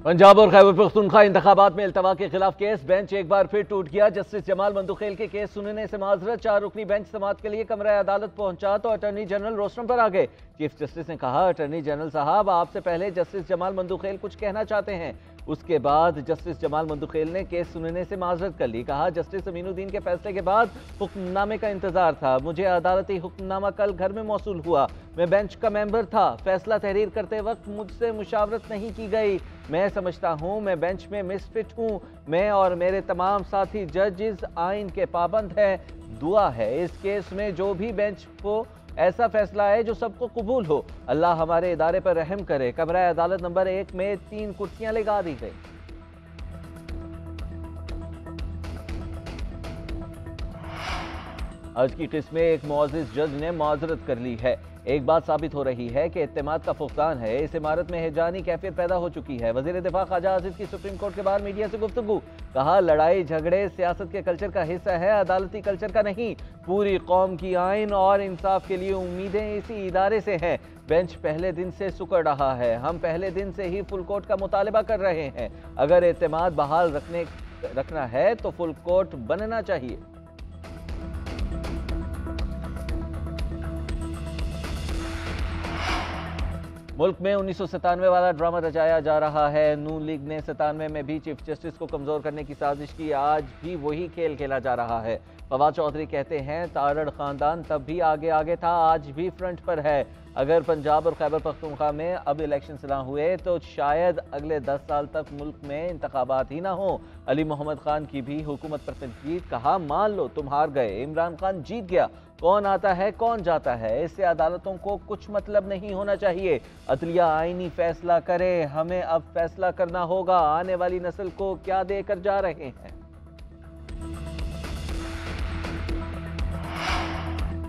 पंजाब और खैबर पख्तूनख्वा इंतखाबात में इल्तवा के खिलाफ केस बेंच एक बार फिर टूट गया। जस्टिस जमाल मंदुखेल के केस सुनने से माजरत 4 रुकनी बेंच समाअत के लिए कमरा अदालत पहुंचा तो अटॉर्नी जनरल रोस्टरम पर आ गए। चीफ जस्टिस ने कहा, अटॉर्नी जनरल साहब, आपसे पहले जस्टिस जमाल मंदुखेल कुछ कहना चाहते हैं। उसके बाद जस्टिस जमाल मंदुखेल ने केस सुनने से माजरत कर ली। कहा, जस्टिस अमीनुद्दीन के फैसले के बाद हुक्मनामे का इंतजार था। मुझे अदालती हुक्मनामा कल घर में मौसूल हुआ। मैं बेंच का मेंबर था। फैसला तहरीर करते वक्त मुझसे मुशावरत नहीं की गई। मैं समझता हूं मैं बेंच में मिसफिट हूं। मैं और मेरे तमाम साथी जजेस आइन के पाबंद हैं। दुआ है इस केस में जो भी बेंच को ऐसा फैसला है जो सबको कबूल हो। अल्लाह हमारे इदारे पर रहम करे। कमरा अदालत नंबर 1 में 3 कुर्सियां लगा दी गई। आज की किस्त में एक मुअज़्ज़िज़ जज ने माजरत कर ली है। एक बात साबित हो रही है कि इत्तेमाद का फुकदान है। इस इमारत में हैजानी कैफियत पैदा हो चुकी है। वज़ीर दिफा ख्वाजा आज़िज़ की सुप्रीम कोर्ट के बाहर मीडिया से गुफ्तगू। कहा, लड़ाई झगड़े सियासत के कल्चर का हिस्सा है, अदालती कल्चर का नहीं। पूरी कौम की आइन और इंसाफ के लिए उम्मीदें इसी इदारे से हैं। बेंच पहले दिन से सुकड़ रहा है। हम पहले दिन से ही फुल कोर्ट का मुतालबा कर रहे हैं। अगर इत्तेमाद बहाल रखना है तो फुल कोर्ट बनना चाहिए। मुल्क में 1997 वाला ड्रामा रचाया जा रहा है। नून लीग ने 97 में भी चीफ जस्टिस को कमजोर करने की साजिश की। आज भी वही खेल खेला जा रहा है। फवाद चौधरी कहते हैं, तारड़ खानदान तब भी आगे था, आज भी फ्रंट पर है। अगर पंजाब और खैबर पख्तूनख्वा में अब इलेक्शन ना हुए तो शायद अगले 10 साल तक मुल्क में इंतखाबात ही ना हो। अली मोहम्मद खान की भी हुकूमत पर तनकीद। कहा, मान लो तुम हार गए, इमरान खान जीत गया, कौन आता है कौन जाता है, इससे अदालतों को कुछ मतलब नहीं होना चाहिए। अदलिया आईनी फैसला करे, हमें अब फैसला करना होगा आने वाली नस्ल को क्या देकर जा रहे हैं।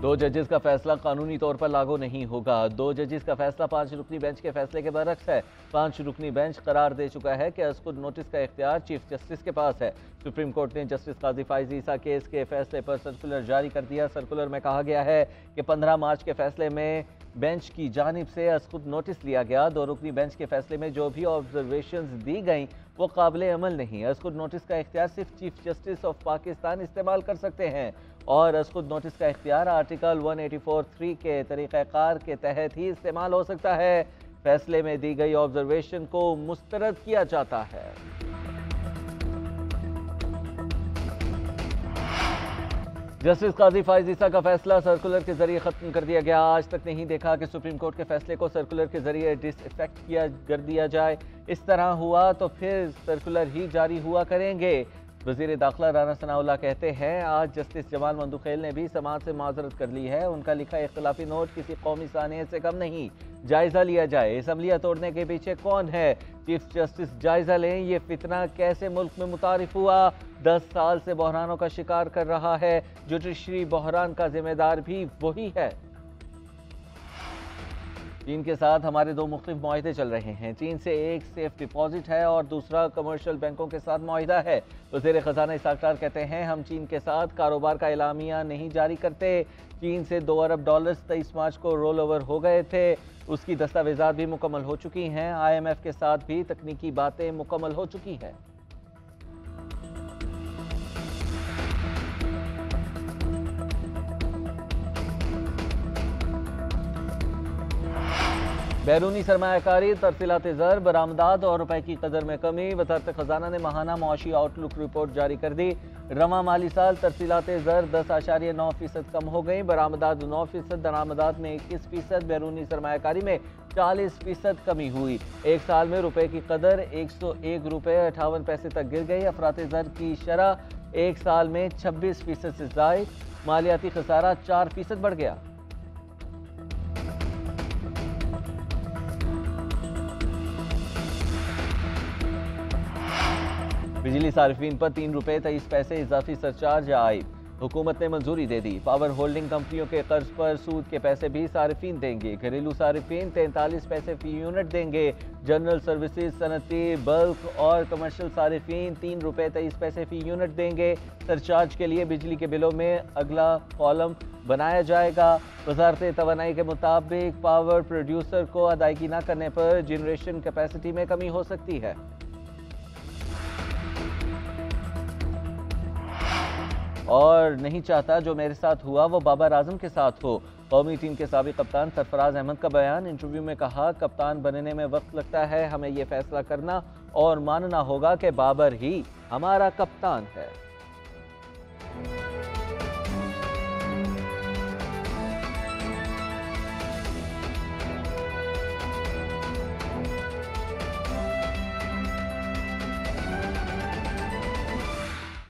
2 जजेस का फैसला कानूनी तौर पर लागू नहीं होगा। 2 जजेस का फैसला 5 रुकनी बेंच के फैसले के बरक्स है। 5 रुकनी बेंच करार दे चुका है कि खुद नोटिस का इख्तियार चीफ जस्टिस के पास है। सुप्रीम कोर्ट ने जस्टिस काजी फाइज ईसा केस के फैसले पर सर्कुलर जारी कर दिया। सर्कुलर में कहा गया है कि 15 मार्च के फैसले में बेंच की जानिब से खुद नोटिस लिया गया। 2 रुकनी बेंच के फैसले में जो भी ऑब्जर्वेशंस दी गई वो काबिल अमल नहीं। खुद नोटिस का इख्तियार सिर्फ चीफ जस्टिस ऑफ पाकिस्तान इस्तेमाल कर सकते हैं और खुद नोटिस का इख्तियार आर्टिकल 184(3) के तरीक़ाकार के तहत ही इस्तेमाल हो सकता है। फैसले में दी गई ऑब्जर्वेशन को मुस्तरद किया जाता है। जस्टिस काजी फाइज ईसा का फैसला सर्कुलर के जरिए खत्म कर दिया गया। आज तक नहीं देखा कि सुप्रीम कोर्ट के फैसले को सर्कुलर के जरिए डिसइफेक्ट कर दिया जाए। इस तरह हुआ तो फिर सर्कुलर ही जारी हुआ करेंगे। वज़ीर दाखिला राना सनाउल्लाह कहते हैं, आज जस्टिस जमाल मंदुखेल ने भी समाअत से माजरत कर ली है। उनका लिखा इख्तिलाफी नोट किसी कौमी सानियत से कम नहीं। जायजा लिया जाए, असम्बलियाँ तोड़ने के पीछे कौन है। चीफ जस्टिस जायजा लें, ये फितना कैसे मुल्क में मुतारिफ हुआ। 10 साल से बहरानों का शिकार कर रहा है। जुडिशरी बहरान का जिम्मेदार भी वही है। चीन के साथ हमारे 2 मुख्तलिफ मुआहदे चल रहे हैं। चीन से एक सेफ डिपॉजिट है और दूसरा कमर्शियल बैंकों के साथ मुआहदा है। वज़ीर ख़जाना इसहाक़ डार कहते हैं, हम चीन के साथ कारोबार का एलामिया नहीं जारी करते। चीन से $2 अरब 23 मार्च को रोल ओवर हो गए थे। उसकी दस्तावेज़ात भी मुकम्मल हो चुकी हैं। IMF के साथ भी तकनीकी बातें मुकम्मल हो चुकी हैं। बैरूनी सरमायाकारी, तरसीलात ज़र, बरामदात और रुपए की कदर में कमी। वज़ारत ख़जाना ने माहाना मुआशी आउटलुक रिपोर्ट जारी कर दी। रवा माली साल तरसीलात ज़र 10.9% कम हो गई। बरामदात 9%, दरामदात में 21%, बैरूनी सरमायाकारी में 40% कमी हुई। एक साल में रुपए की कदर 101 रुपये 58 पैसे तक गिर गई। अफरात ज़र की शरह एक साल में 26% से ज़ायद। मालियाती खसारा 4% बढ़ गया। बिजली सार्फिन पर 3 रुपये 23 पैसे इजाफी सरचार्ज आयद। हुकूमत ने मंजूरी दे दी। पावर होल्डिंग कंपनियों के कर्ज पर सूद के पैसे भी सार्फिन देंगे। घरेलू सार्फिन 43 पैसे फी यूनिट देंगे। जनरल सर्विसेज, सनती, बल्क और कमर्शियल सार्फिन 3 रुपये 23 पैसे फी यूनिट देंगे। सरचार्ज के लिए बिजली के बिलों में अगला कॉलम बनाया जाएगा। वजारत तवानाई के मुताबिक पावर प्रोड्यूसर को अदायगी न करने पर जनरेशन कैपेसिटी में कमी हो सकती है। और नहीं चाहता जो मेरे साथ हुआ वो बाबर आजम के साथ हो। कौमी टीम के साबिक कप्तान सरफराज अहमद का बयान। इंटरव्यू में कहा, कप्तान बनने में वक्त लगता है, हमें ये फैसला करना और मानना होगा कि बाबर ही हमारा कप्तान है।